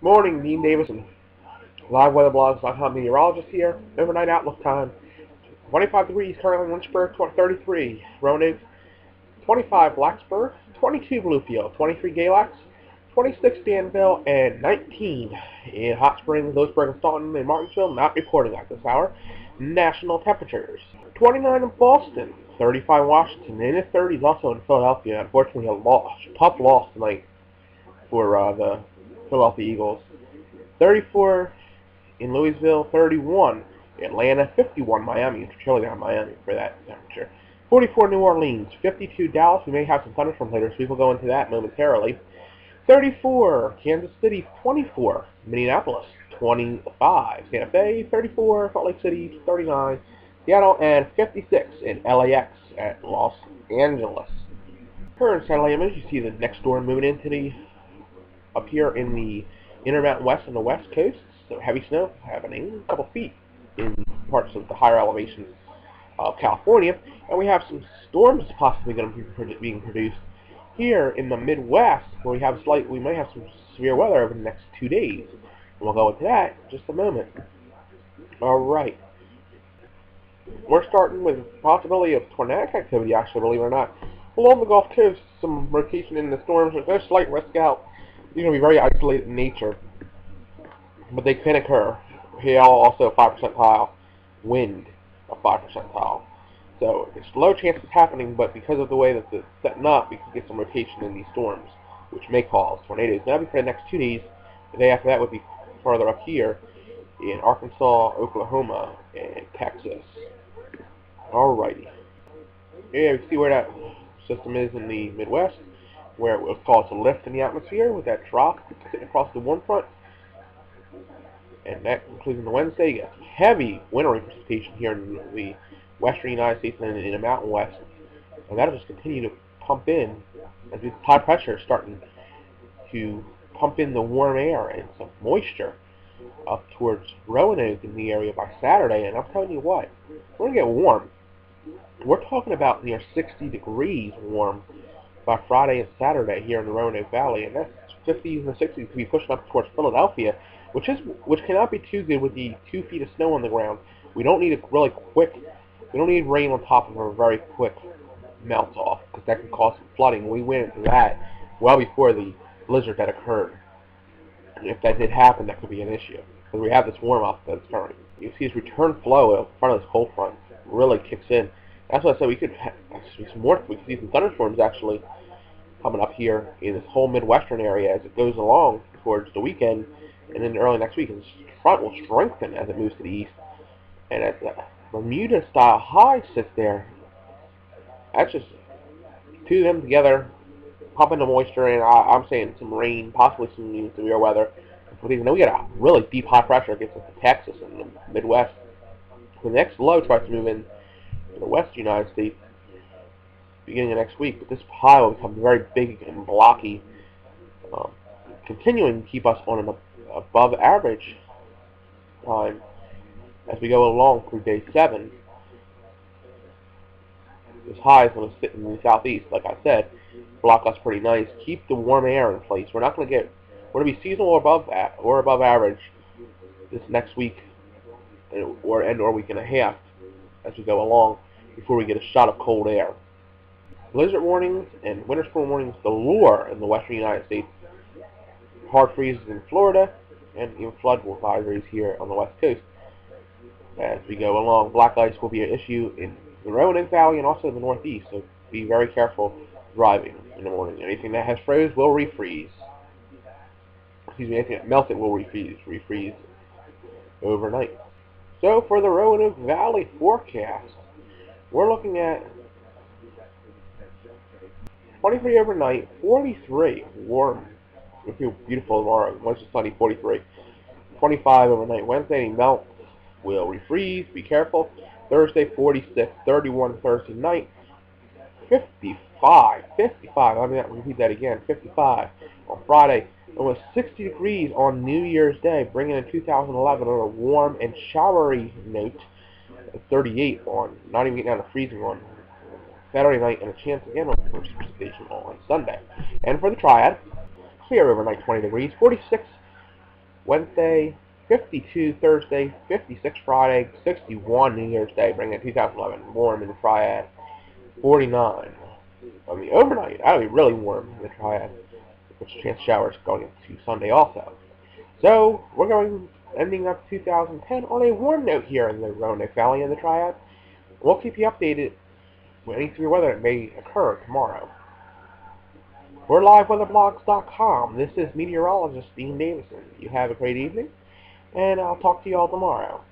Morning, Dean Davison. LiveWeatherBlogs.com meteorologist here. Overnight outlook time. 25 degrees currently in Lynchburg, 33 Roanoke, 25 Blacksburg, 22 Bluefield, 23 Galax, 26 Danville, and 19 in Hot Springs, Lewisburg, and Staunton, and Martinsville. Not reporting at this hour. National temperatures. 29 in Boston, 35 in Washington, and in the 30s also in Philadelphia. Unfortunately, a tough loss tonight for the Philadelphia Eagles. 34 in Louisville, 31 Atlanta, 51 Miami. It's chilly down in Miami for that temperature. 44 New Orleans, 52 Dallas. We may have some thunderstorms later, so we will go into that momentarily. 34 Kansas City, 24 Minneapolis, 25 Santa Fe, 34 Salt Lake City, 39 Seattle, and 56 in LAX at Los Angeles. Current satellite image, you see the next storm moving into up here in the Intermountain West and the West Coast. So heavy snow happening, a couple feet in parts of the higher elevations of California, and we have some storms possibly going to be being produced here in the Midwest, where we may have some severe weather over the next 2 days. And we'll go into that in just a moment. All right, we're starting with the possibility of tornadic activity, actually, believe it or not, along the Gulf Coast. Some rotation in the storms. There's a slight risk out. They're going to be very isolated in nature, but they can occur. Hail also 5 percentile, wind a 5 percentile. So it's low chance it's happening, but because of the way that it's setting up, we can get some rotation in these storms, which may cause tornadoes. Now, for the next 2 days, the day after that would be farther up here in Arkansas, Oklahoma, and Texas. Alrighty. Here we see where that system is in the Midwest, where it will cause a lift in the atmosphere with that trough sitting across the warm front. And that concludes on the Wednesday. You get heavy wintry precipitation here in the western United States and in the Mountain West. And that'll just continue to pump in as the high pressure is starting to pump in the warm air and some moisture up towards Roanoke in the area by Saturday. And I'm telling you what, we're going to get warm. We're talking about near 60 degrees warm by Friday and Saturday here in the Roanoke Valley, and that's 50s and 60s to be pushing up towards Philadelphia, which cannot be too good with the 2 feet of snow on the ground. We don't need we don't need rain on top of a very quick melt off, because that can cause some flooding. We went into that well before the blizzard that occurred. And if that did happen, that could be an issue, because we have this warm up that's occurring. You see this return flow in front of this cold front really kicks in. That's why I said we could see some thunderstorms actually coming up here in this whole Midwestern area as it goes along towards the weekend, and then early next week. And this front will strengthen as it moves to the east. And as the Bermuda-style high sits there, that's just two of them together, pumping the moisture in. I'm saying some rain, possibly some severe weather. And then we got a really deep high pressure gets into Texas and the Midwest. The next low tries to move in to the western United States beginning of next week, but this high will become very big and blocky, continuing to keep us on an above average time as we go along through day 7. This high is going to sit in the southeast, like I said, block us pretty nice, keep the warm air in place. We're going to be seasonal or above average this next week or week and a half as we go along before we get a shot of cold air. Blizzard warnings and winter storm warnings galore in the western United States. Hard freezes in Florida, and even flood advisories here on the west coast. As we go along, black ice will be an issue in the Roanoke Valley and also in the northeast, so be very careful driving in the morning. Anything that has froze will refreeze. Excuse me, anything that melted will refreeze overnight. So for the Roanoke Valley forecast, we're looking at 23 overnight, 43 warm. It'll feel beautiful tomorrow. Once it's sunny, 43. 25 overnight. Wednesday, melt will refreeze. Be careful. Thursday, 46. 31 Thursday night. 55. Let me repeat that again. 55 on Friday. Almost 60 degrees on New Year's Day, bringing in 2011 on a warm and showery note. 38 on, not even getting down to freezing on Saturday night, and a chance again of precipitation on Sunday. And for the Triad, clear overnight, 20 degrees, 46 Wednesday, 52 Thursday, 56 Friday, 61 New Year's Day, bringing it 2011 warm in the Triad, 49 on the overnight. That'll be really warm in the Triad, with a chance of showers going into Sunday also. So we're going ending up 2010 on a warm note here in the Roanoke Valley in the Triad. We'll keep you updated with any severe weather that may occur tomorrow. We're liveweatherblogs.com. This is meteorologist Dean Davison. You have a great evening, and I'll talk to you all tomorrow.